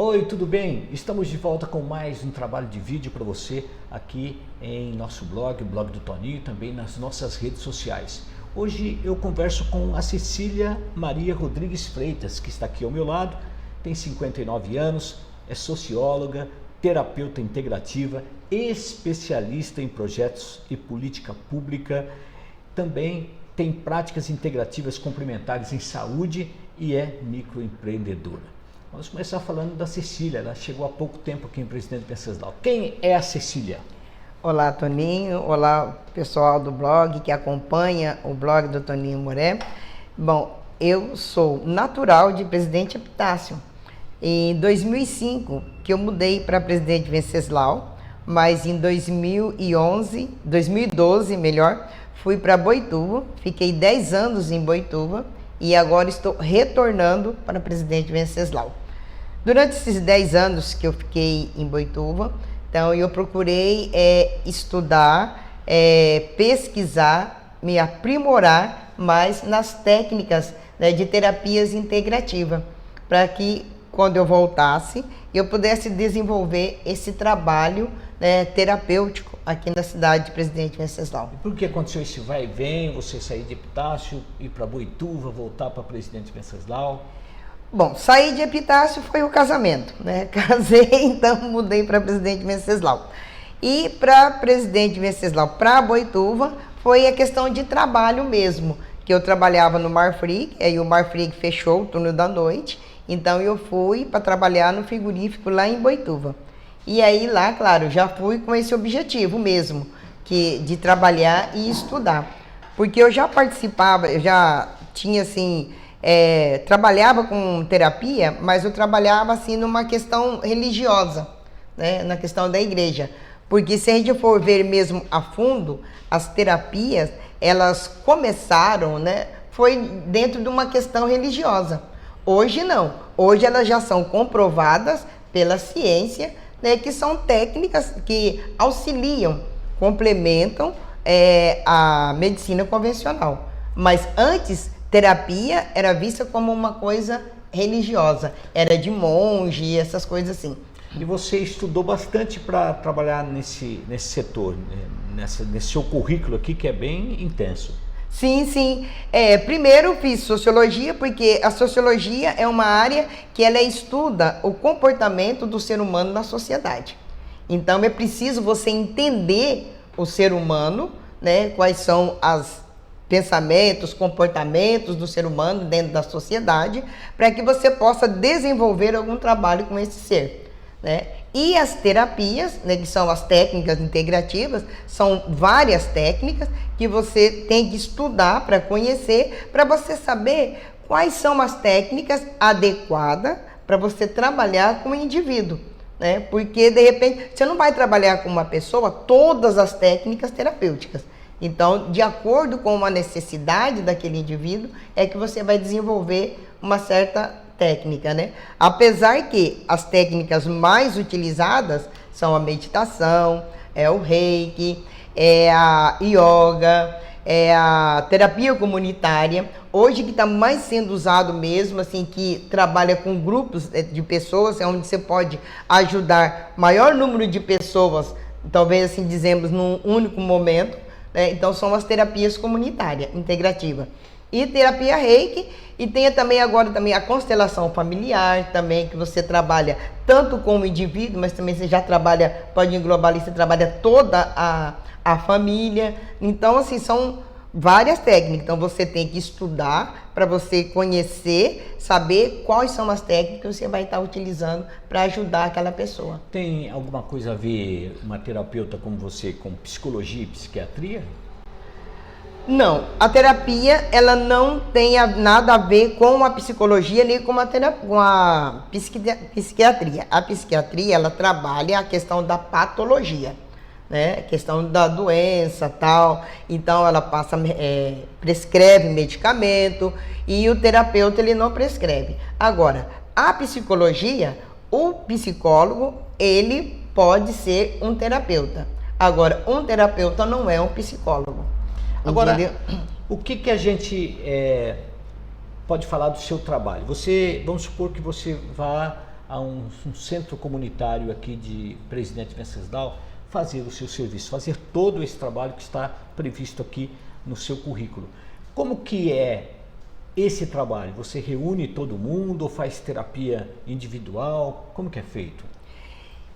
Oi, tudo bem? Estamos de volta com mais um trabalho de vídeo para você aqui em nosso blog, o blog do Toninho, e também nas nossas redes sociais. Hoje eu converso com a Cecília Maria Rodrigues Freitas, que está aqui ao meu lado, tem 59 anos, é socióloga, terapeuta integrativa, especialista em projetos e política pública, também tem práticas integrativas complementares em saúde e é microempreendedora. Vamos começar falando da Cecília, ela chegou há pouco tempo aqui em Presidente Venceslau. Quem é a Cecília? Olá, Toninho. Olá, pessoal do blog que acompanha o blog do Toninho Moré. Bom, eu sou natural de Presidente Epitácio. Em 2005 que eu mudei para Presidente Venceslau, mas em 2012 melhor, fui para Boituva, fiquei 10 anos em Boituva e agora estou retornando para Presidente Venceslau. Durante esses 10 anos que eu fiquei em Boituva, então eu procurei estudar, pesquisar, me aprimorar mais nas técnicas, né, de terapias integrativas, para que quando eu voltasse, eu pudesse desenvolver esse trabalho, né, terapêutico aqui na cidade de Presidente Venceslau. E por que aconteceu esse vai e vem, você sair de Epitácio, ir para Boituva, voltar para Presidente Venceslau? Bom, sair de Epitácio foi o casamento, né? Casei, então mudei para Presidente Venceslau. E para Presidente Venceslau, para Boituva, foi a questão de trabalho mesmo, que eu trabalhava no Marfrig, aí o Marfrig fechou o turno da noite, então eu fui para trabalhar no frigorífico lá em Boituva. E aí lá, claro, já fui com esse objetivo mesmo, de trabalhar e estudar. Porque eu já participava, eu já tinha assim... trabalhava com terapia, mas eu trabalhava assim numa questão religiosa, né, na questão da igreja, porque se a gente for ver mesmo a fundo, as terapias, elas começaram, né, foi dentro de uma questão religiosa. Hoje não, hoje elas já são comprovadas pela ciência, né, que são técnicas que auxiliam, complementam a medicina convencional, mas antes terapia era vista como uma coisa religiosa, era de monge, essas coisas assim. E você estudou bastante para trabalhar nesse setor, nesse seu currículo aqui, que é bem intenso. Sim, sim. Primeiro fiz sociologia, porque a sociologia é uma área que ela estuda o comportamento do ser humano na sociedade. Então é preciso você entender o ser humano, né, quais são as pensamentos, comportamentos do ser humano dentro da sociedade, para que você possa desenvolver algum trabalho com esse ser, né? E as terapias, né, que são as técnicas integrativas, são várias técnicas que você tem que estudar para conhecer, para você saber quais são as técnicas adequadas para você trabalhar com o indivíduo, né? Porque, de repente, você não vai trabalhar com uma pessoa todas as técnicas terapêuticas. Então, de acordo com a necessidade daquele indivíduo, é que você vai desenvolver uma certa técnica, né? Apesar que as técnicas mais utilizadas são a meditação, é o reiki, é a yoga, é a terapia comunitária. Hoje que está mais sendo usado mesmo, assim, que trabalha com grupos de pessoas, é onde você pode ajudar maior número de pessoas, talvez assim dizemos, num único momento. Então são as terapias comunitárias, integrativa. E terapia reiki, e tem também agora também a constelação familiar, também que você trabalha tanto com o indivíduo, mas também você já trabalha, pode englobar ali, você trabalha toda a família. Então assim, são várias técnicas, então você tem que estudar para você conhecer, saber quais são as técnicas que você vai estar utilizando para ajudar aquela pessoa. Tem alguma coisa a ver uma terapeuta como você com psicologia e psiquiatria? Não, a terapia ela não tem nada a ver com a psicologia nem com a psiquiatria. A psiquiatria ela trabalha a questão da patologia, né? A questão da doença, tal. Então ela prescreve medicamento e o terapeuta ele não prescreve. Agora, a psicologia, o psicólogo ele pode ser um terapeuta. Agora, um terapeuta não é um psicólogo. Agora, entendeu? o que a gente pode falar do seu trabalho? Vamos supor que você vá a um centro comunitário aqui de Presidente Venceslau fazer o seu serviço, fazer todo esse trabalho que está previsto aqui no seu currículo. Como que é esse trabalho? Você reúne todo mundo ou faz terapia individual? Como que é feito?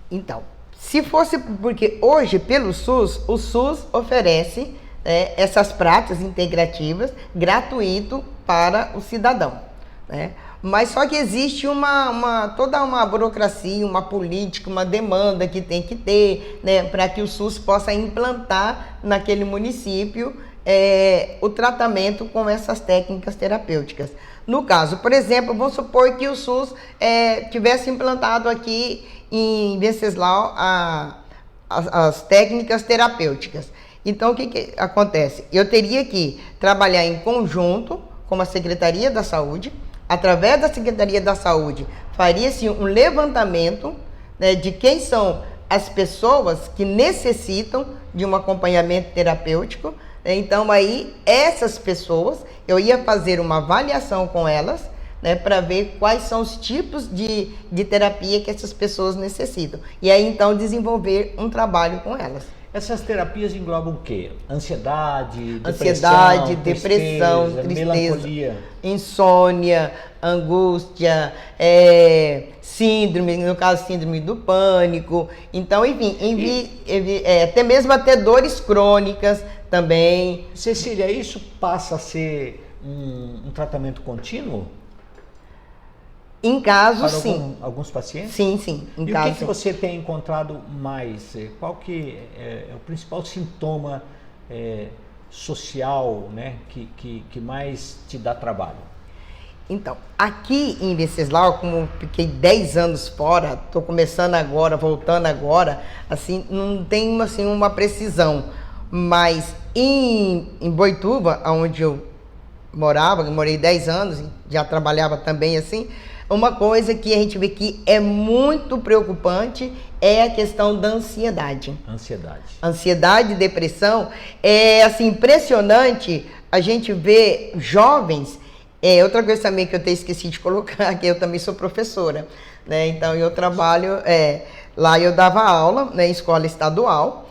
Então, se fosse, porque hoje pelo SUS, o SUS oferece essas práticas integrativas gratuito para o cidadão, né? Mas só que existe toda uma burocracia, uma política, uma demanda que tem que ter, né, para que o SUS possa implantar naquele município o tratamento com essas técnicas terapêuticas. No caso, por exemplo, vamos supor que o SUS tivesse implantado aqui em Venceslau as técnicas terapêuticas. Então, o que acontece? Eu teria que trabalhar em conjunto com a Secretaria da Saúde. Através da Secretaria da Saúde, faria-se um levantamento, né, de quem são as pessoas que necessitam de um acompanhamento terapêutico. Então, aí, essas pessoas, eu ia fazer uma avaliação com elas, né, para ver quais são os tipos de terapia que essas pessoas necessitam. E aí, então, desenvolver um trabalho com elas. Essas terapias englobam o quê? Ansiedade, depressão, tristeza, melancolia, insônia, angústia, síndrome, no caso síndrome do pânico. Então, enfim, até mesmo até dores crônicas também. Cecília, isso passa a ser um tratamento contínuo? Em casos, para sim. Alguns pacientes? Sim. Em e caso, o que você tem encontrado mais? Qual que é o principal sintoma social, né, que mais te dá trabalho? Então, aqui em Venceslau, como fiquei 10 anos fora, estou começando agora, voltando agora, assim, não tem assim, uma precisão. Mas em Boituva, onde eu morei 10 anos, já trabalhava também assim, uma coisa que a gente vê que é muito preocupante é a questão da ansiedade. Ansiedade e depressão é assim, impressionante. A gente vê jovens. Outra coisa também que eu até esqueci de colocar, que eu também sou professora, né? Então eu trabalho, lá eu dava aula, né, em escola estadual.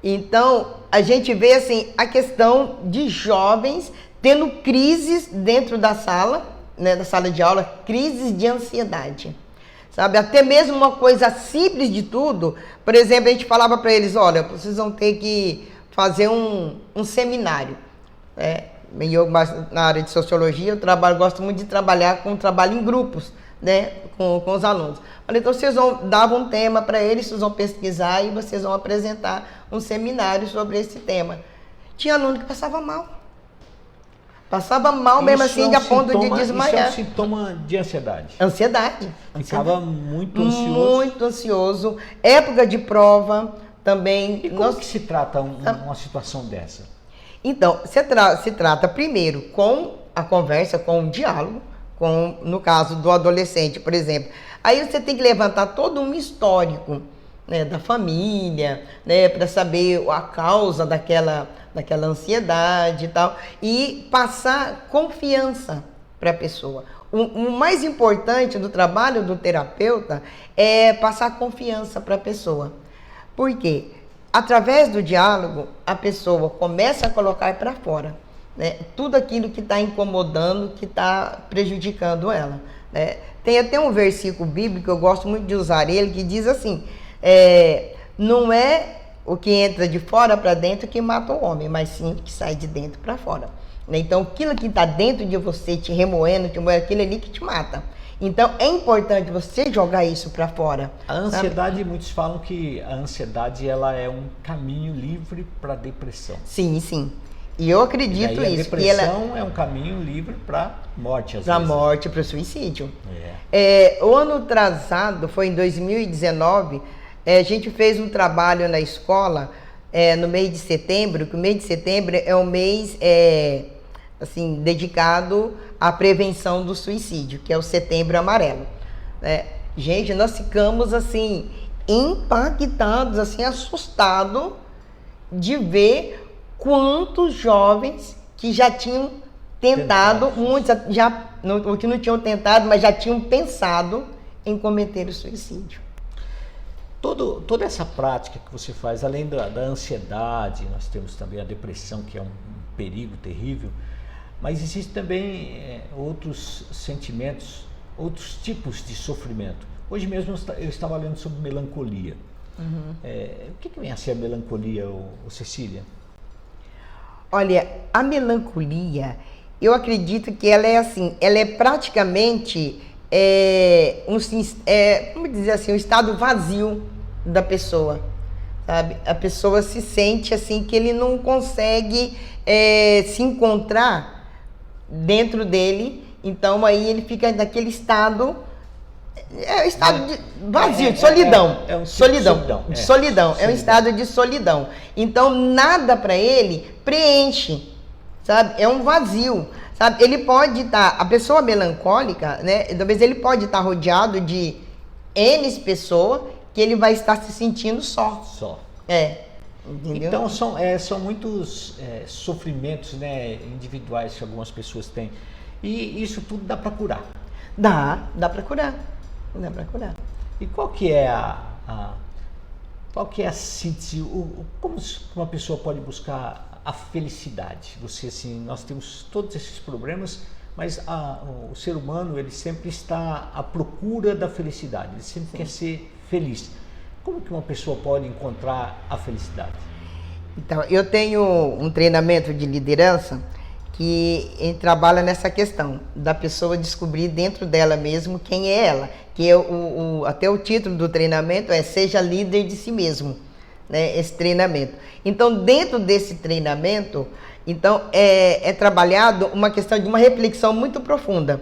Então a gente vê assim a questão de jovens tendo crises dentro da sala, né, da sala de aula, crises de ansiedade, sabe? Até mesmo uma coisa simples de tudo. Por exemplo, a gente falava para eles, olha, vocês vão ter que fazer um seminário, né? Eu, na área de sociologia, gosto muito de trabalhar com trabalho em grupos, né, com os alunos. Falei, então vocês davam um tema para eles, vocês vão pesquisar e vocês vão apresentar um seminário sobre esse tema. Tinha aluno que passava mal. Passava mal mesmo assim, a ponto de desmaiar. Isso é um sintoma de ansiedade. Ansiedade. Ficava muito ansioso. Muito ansioso. Época de prova também. E como que se trata uma situação dessa? Então, se trata primeiro com a conversa, com o diálogo, no caso do adolescente, por exemplo. Aí você tem que levantar todo um histórico, né, da família, né, para saber a causa daquela ansiedade e tal, e passar confiança para a pessoa. O mais importante do trabalho do terapeuta é passar confiança para a pessoa. Por quê? Através do diálogo, a pessoa começa a colocar para fora, né, tudo aquilo que está incomodando, que está prejudicando ela, né? Tem até um versículo bíblico, eu gosto muito de usar ele, que diz assim, não é o que entra de fora para dentro que mata o homem, mas sim o que sai de dentro para fora. Então, aquilo que está dentro de você, te remoendo, aquilo ali que te mata. Então, é importante você jogar isso para fora. A ansiedade, sabe? Muitos falam que a ansiedade ela é um caminho livre para a depressão. Sim. E eu acredito nisso. A depressão é um caminho livre para morte, às vezes. Para morte, para o suicídio. O ano atrasado, foi em 2019, a gente fez um trabalho na escola no mês de setembro, que o mês de setembro é um mês assim, dedicado à prevenção do suicídio, que é o Setembro Amarelo. Gente, nós ficamos assim, impactados, assim, assustados de ver quantos jovens que já tinham tentado, muitos já que não tinham tentado, mas já tinham pensado em cometer o suicídio. Toda essa prática que você faz, além da ansiedade, nós temos também a depressão, que é um perigo terrível, mas existem também outros sentimentos, outros tipos de sofrimento. Hoje mesmo eu estava lendo sobre melancolia. O que vem a ser a melancolia, Cecília? Olha, a melancolia, eu acredito que ela é assim, ela é praticamente, vamos dizer assim, um estado vazio da pessoa, sabe? A pessoa se sente assim que ele não consegue se encontrar dentro dele, então aí ele fica naquele estado, estado de vazio, de solidão, solidão, é um estado de solidão. Então nada para ele preenche, sabe? É um vazio, sabe? Ele pode estar, a pessoa melancólica, né? Talvez ele pode estar rodeado de N pessoas que ele vai estar se sentindo só. Entendeu? Então são muitos sofrimentos, né, individuais que algumas pessoas têm. E isso tudo dá para curar? Dá para curar. Dá para curar. E qual que é qual que é a síntese? Como uma pessoa pode buscar a felicidade? Assim, nós temos todos esses problemas, mas o ser humano, ele sempre está à procura da felicidade, ele sempre quer ser feliz. Como que uma pessoa pode encontrar a felicidade? Então, eu tenho um treinamento de liderança que trabalha nessa questão da pessoa descobrir dentro dela mesmo quem é ela, que até o título do treinamento é Seja Líder de Si Mesmo, né, esse treinamento. Então, dentro desse treinamento, então, é trabalhado uma questão de uma reflexão muito profunda,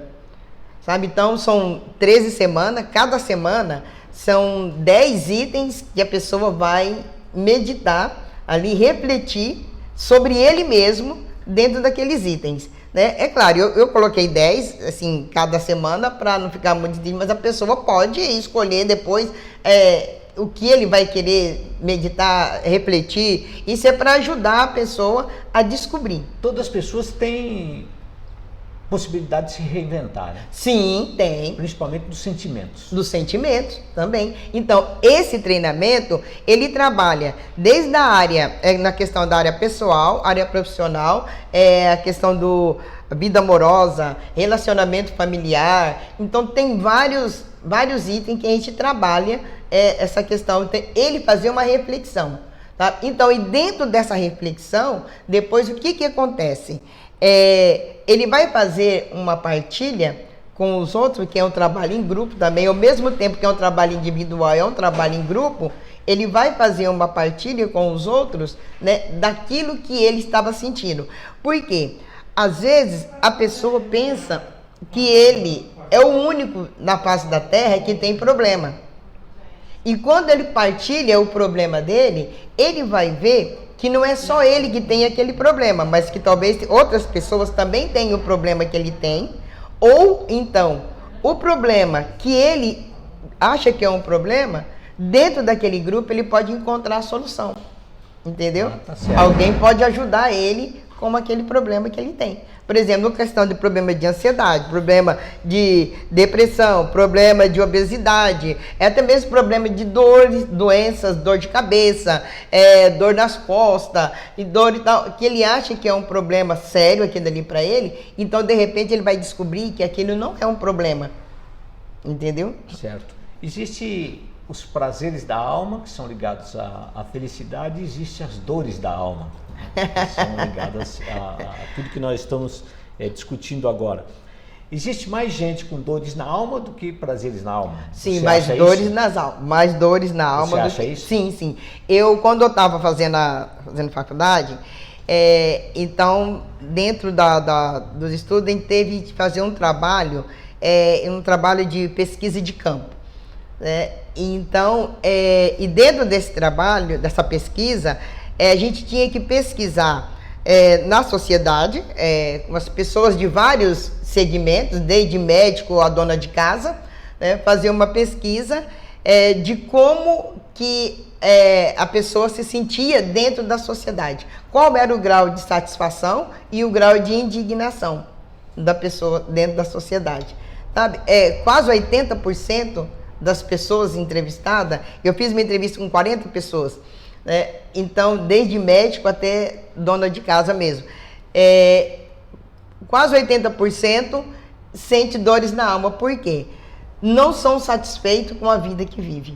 sabe? Então, são 13 semanas, cada semana são 10 itens que a pessoa vai meditar ali, refletir sobre ele mesmo dentro daqueles itens, né? É claro, eu coloquei 10, assim, cada semana para não ficar muito difícil, mas a pessoa pode escolher depois o que ele vai querer meditar, refletir. Isso é para ajudar a pessoa a descobrir. Todas as pessoas têm possibilidade de se reinventar, né? Sim, tem. Principalmente dos sentimentos. Dos sentimentos também. Então, esse treinamento, ele trabalha desde a área, na questão da área pessoal, área profissional, a questão do vida amorosa, relacionamento familiar. Então, tem vários itens que a gente trabalha essa questão. Ele fazer uma reflexão, tá? Então, e dentro dessa reflexão, depois o que acontece? Ele vai fazer uma partilha com os outros, que é um trabalho em grupo também, ao mesmo tempo que é um trabalho individual, é um trabalho em grupo. Ele vai fazer uma partilha com os outros, né, daquilo que ele estava sentindo. Por quê? Às vezes a pessoa pensa que ele é o único na face da Terra que tem problema. E quando ele partilha o problema dele, ele vai ver que não é só ele que tem aquele problema, mas que talvez outras pessoas também tenham o problema que ele tem, ou então o problema que ele acha que é um problema, dentro daquele grupo ele pode encontrar a solução, entendeu? Tá certo. Alguém pode ajudar ele com aquele problema que ele tem. Por exemplo, questão de problema de ansiedade, problema de depressão, problema de obesidade, até mesmo problema de dores, doenças, dor de cabeça, dor nas costas, e dor e tal, que ele acha que é um problema sério aquilo ali para ele, então de repente ele vai descobrir que aquilo não é um problema, entendeu? Certo. Existem os prazeres da alma, que são ligados à felicidade, e existem as dores da alma, que são ligadas a tudo que nós estamos discutindo agora. Existe mais gente com dores na alma do que prazeres na alma? Sim, mais dores na alma. Você acha isso? Sim, sim. Quando eu estava fazendo faculdade, então, dentro dos estudos, a gente teve que fazer um trabalho de pesquisa de campo. Então, e dentro desse trabalho, dessa pesquisa, a gente tinha que pesquisar na sociedade, com as pessoas de vários segmentos, desde médico a dona de casa, né, fazer uma pesquisa de como que a pessoa se sentia dentro da sociedade. Qual era o grau de satisfação e o grau de indignação da pessoa dentro da sociedade. sabe? Quase 80% das pessoas entrevistadas, eu fiz uma entrevista com 40 pessoas, né? Então, desde médico até dona de casa mesmo. Quase 80% sente dores na alma. Por quê? Não são satisfeitos com a vida que vive.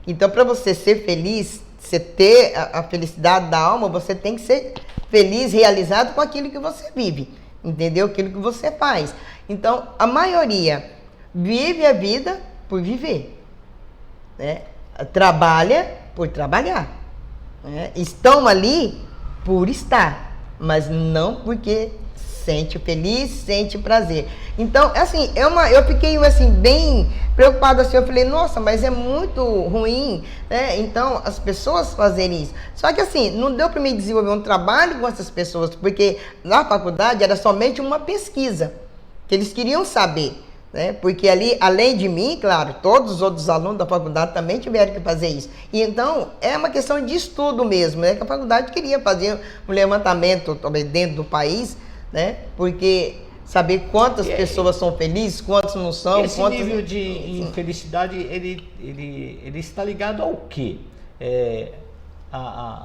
Então, para você ser feliz, você ter a felicidade da alma, você tem que ser feliz, realizado com aquilo que você vive, entendeu? Aquilo que você faz. Então, a maioria vive a vida por viver, né? Trabalha por trabalhar, né? Estão ali por estar, mas não porque sente feliz, sente prazer. Então, assim, eu fiquei assim, bem preocupada assim, eu falei, nossa, mas é muito ruim, né? Então, as pessoas fazerem isso. Só que assim, não deu para mim desenvolver um trabalho com essas pessoas, porque na faculdade era somente uma pesquisa, que eles queriam saber, né? Porque ali, além de mim, claro, todos os outros alunos da faculdade também tiveram que fazer isso. E então, é uma questão de estudo mesmo, né? Que a faculdade queria fazer um levantamento também dentro do país, né? Porque saber quantas pessoas são felizes, quantos não são. Esse nível de infelicidade, ele está ligado ao quê?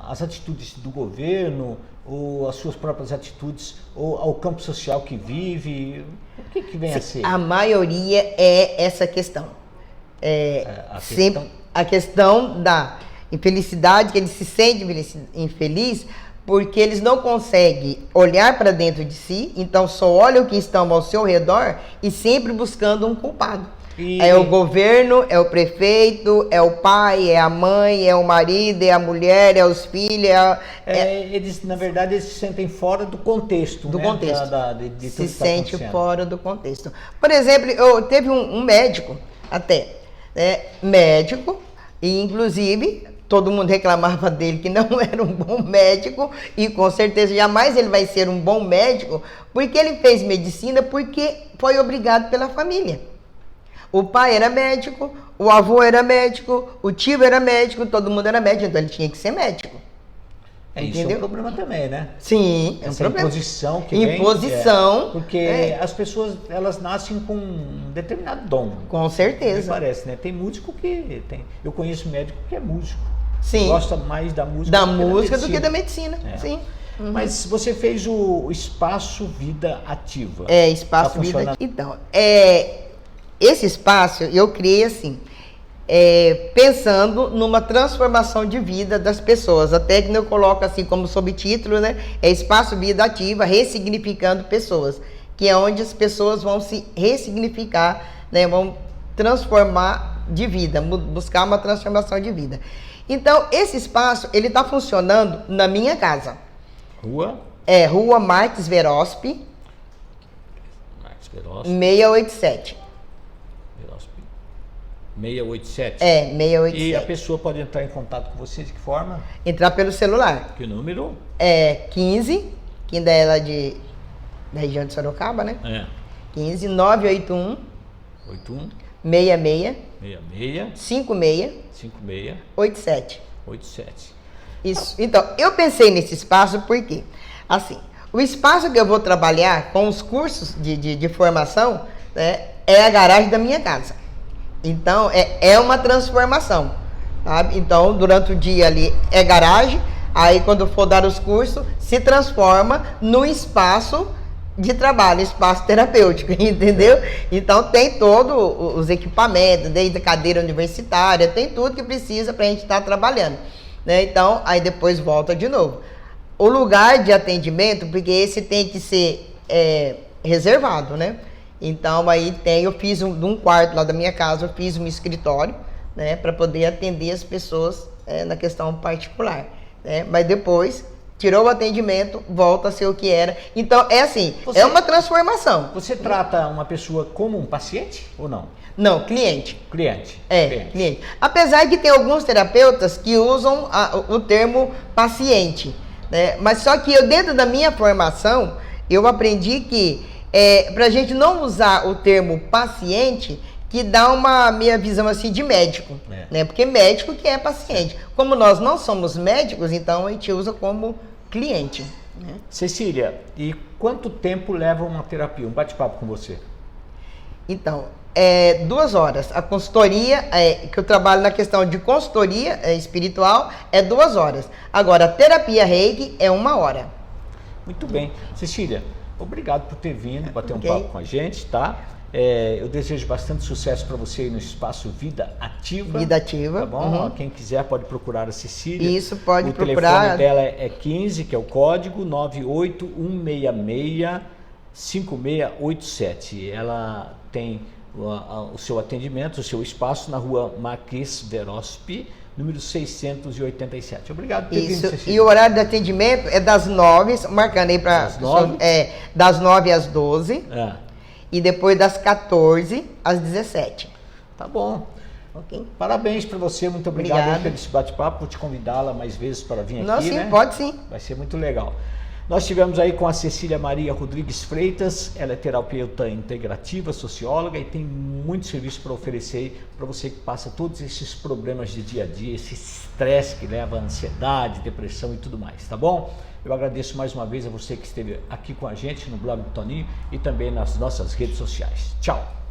As atitudes do governo, ou as suas próprias atitudes, ou ao campo social que vive? O que vem a ser? A maioria é essa questão. A questão da infelicidade, que eles se sentem infeliz, porque eles não conseguem olhar para dentro de si, então só olham o que estão ao seu redor e sempre buscando um culpado. É o governo, é o prefeito, é o pai, é a mãe, é o marido, é a mulher, é os filhos. Eles, na verdade, eles se sentem fora do contexto. Do contexto. De se sente fora do contexto. Por exemplo, teve um médico, até, médico, e inclusive todo mundo reclamava dele que não era um bom médico, e com certeza jamais ele vai ser um bom médico, porque ele fez medicina porque foi obrigado pela família. O pai era médico, o avô era médico, o tio era médico, todo mundo era médico, então ele tinha que ser médico. Isso é um problema também, né? Sim, é um problema. Imposição que vem. Porque as pessoas, elas nascem com um determinado dom. Com certeza. Me parece, né? Tem músico que tem. Eu conheço médico que é músico. Sim. Gosta mais da música do que da medicina. Sim. Uhum. Mas você fez o Espaço Vida Ativa. Espaço Vida Ativa. Então, esse espaço eu criei assim, pensando numa transformação de vida das pessoas. Até que eu coloco assim como subtítulo, né? Espaço Vida Ativa, ressignificando pessoas. Que é onde as pessoas vão se ressignificar, né? Vão transformar de vida, buscar uma transformação de vida. Então, esse espaço, ele está funcionando na minha casa. Rua? Rua Marques Verospi. 687. 687? 687. E a pessoa pode entrar em contato com você de que forma? Entrar pelo celular. Que número? 15, que ainda é lá da região de Sorocaba, né? 15 981 66 56 87. Isso. Então, eu pensei nesse espaço porque, assim, o espaço que eu vou trabalhar com os cursos de formação, né, é a garagem da minha casa. Então, é uma transformação, sabe? Então, durante o dia ali é garagem, aí quando for dar os cursos, se transforma no espaço de trabalho, espaço terapêutico, entendeu? Então, tem todos os equipamentos, desde a cadeira universitária, tem tudo que precisa para a gente estar trabalhando, né? Então, aí depois volta de novo. O lugar de atendimento, porque esse tem que ser reservado, né? Então, aí eu fiz um quarto lá da minha casa, eu fiz um escritório, né, para poder atender as pessoas na questão particular, né? Mas depois, tirou o atendimento, volta a ser o que era. Então, é assim, é uma transformação. Você trata uma pessoa como um paciente ou não? Não, cliente. Cliente. Cliente. Apesar de ter alguns terapeutas que usam o termo paciente, né? Mas só que eu, dentro da minha formação, eu aprendi que para a gente não usar o termo paciente, que dá uma minha visão assim de médico, né? Porque médico que é paciente. Como nós não somos médicos, então a gente usa como cliente, né? Cecília, e quanto tempo leva uma terapia, um bate-papo com você? Então, 2 horas. A consultoria, que eu trabalho na questão de consultoria espiritual, é 2 horas. Agora, a terapia Reiki é 1 hora. Muito bem. Cecília, obrigado por ter vindo bater um Ok. papo com a gente, tá? Eu desejo bastante sucesso para você aí no espaço Vida Ativa. Vida Ativa. Tá bom? Uhum. Quem quiser pode procurar a Cecília. Isso, pode o procurar. O telefone dela é 15, que é o código 98166-5687. Ela tem o seu atendimento, o seu espaço na rua Marquês Verospi, número 687. Obrigado por ter vindo, Isso. Cecília. E o horário de atendimento é das 9, marcando aí para Das 9? das 9 às 12 É, e depois das 14 às 17. tá bom. Ok? Parabéns para você, muito obrigado Obrigada. pelo esse bate-papo, por te convidá-la mais vezes para vir aqui, Não, sim, né? pode sim. Vai ser muito legal. Nós estivemos aí com a Cecília Maria Rodrigues Freitas, ela é terapeuta integrativa, socióloga e tem muito serviço para oferecer para você que passa todos esses problemas de dia a dia, esse estresse que leva a ansiedade, depressão e tudo mais, tá bom? Eu agradeço mais uma vez a você que esteve aqui com a gente no blog do Toninho e também nas nossas redes sociais. Tchau!